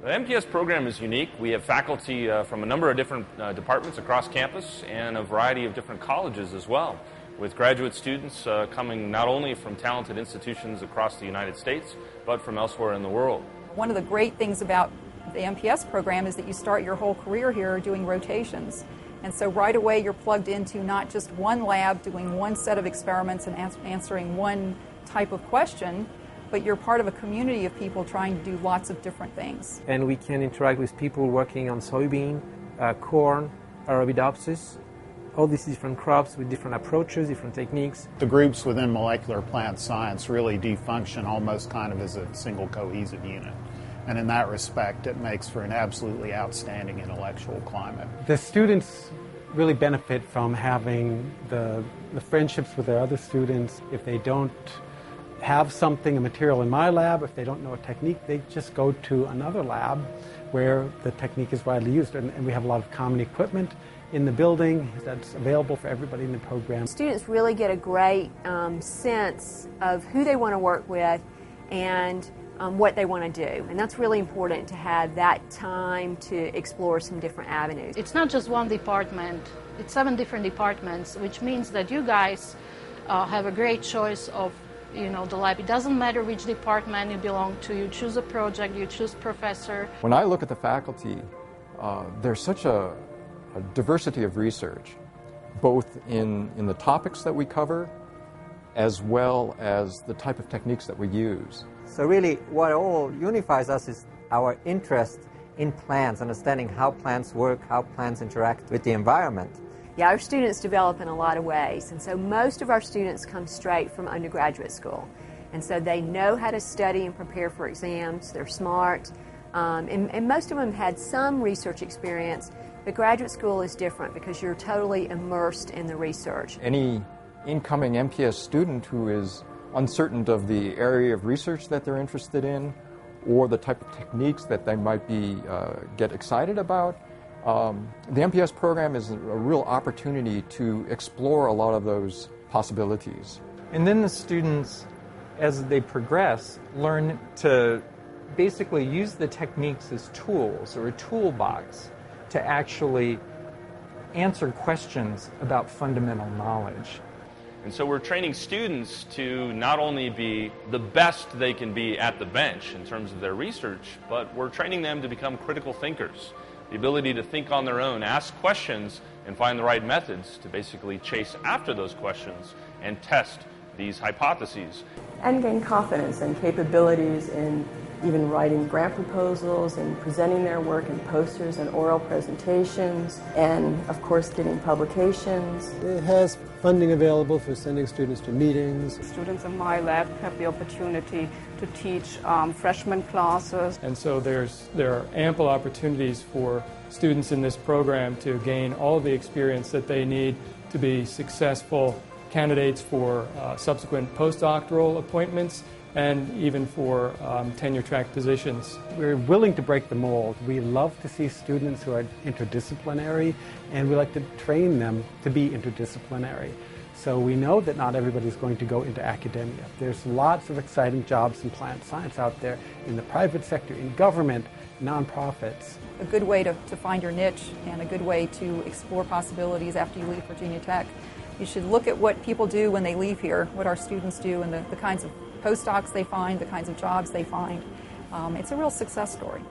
The MPS program is unique. We have faculty from a number of different departments across campus and a variety of different colleges as well, with graduate students coming not only from talented institutions across the United States, but from elsewhere in the world. One of the great things about the MPS program is that you start your whole career here doing rotations. And so right away you're plugged into not just one lab doing one set of experiments and answering one type of question, but you're part of a community of people trying to do lots of different things. And we can interact with people working on soybean, corn, Arabidopsis, all these different crops with different approaches, different techniques. The groups within molecular plant science really do function almost kind of as a single cohesive unit. And in that respect, it makes for an absolutely outstanding intellectual climate. The students really benefit from having the friendships with their other students. If they don't have something, a material in my lab, if they don't know a technique, they just go to another lab where the technique is widely used. And we have a lot of common equipment in the building that's available for everybody in the program. Students really get a great sense of who they want to work with and what they want to do. And that's really important to have that time to explore some different avenues. It's not just one department, it's 7 different departments, which means that you guys have a great choice of the lab. It doesn't matter which department you belong to. You choose a project, you choose professor. When I look at the faculty, there's such a diversity of research, both in the topics that we cover, as well as the type of techniques that we use. So really, what all unifies us is our interest in plants, understanding how plants work, how plants interact with the environment. Yeah, our students develop in a lot of ways, and so most of our students come straight from undergraduate school. And so they know how to study and prepare for exams, they're smart, and most of them had some research experience, but graduate school is different because you're totally immersed in the research. Any incoming MPS student who is uncertain of the area of research that they're interested in or the type of techniques that they might get excited about, the MPS program is a real opportunity to explore a lot of those possibilities. And then the students, as they progress, learn to basically use the techniques as tools or a toolbox to actually answer questions about fundamental knowledge. And so we're training students to not only be the best they can be at the bench in terms of their research, but we're training them to become critical thinkers. The ability to think on their own, ask questions, and find the right methods to basically chase after those questions and test these hypotheses. And gain confidence and capabilities in even writing grant proposals and presenting their work in posters and oral presentations, and of course getting publications. It has funding available for sending students to meetings. Students in my lab have the opportunity to teach freshman classes. And so there are ample opportunities for students in this program to gain all the experience that they need to be successful candidates for subsequent postdoctoral appointments and even for tenure-track positions. We're willing to break the mold. We love to see students who are interdisciplinary, and we like to train them to be interdisciplinary. So we know that not everybody's going to go into academia. There's lots of exciting jobs in plant science out there, in the private sector, in government, nonprofits. A good way to find your niche and a good way to explore possibilities after you leave Virginia Tech. You should look at what people do when they leave here, what our students do, and the kinds of postdocs they find, the kinds of jobs they find. It's a real success story.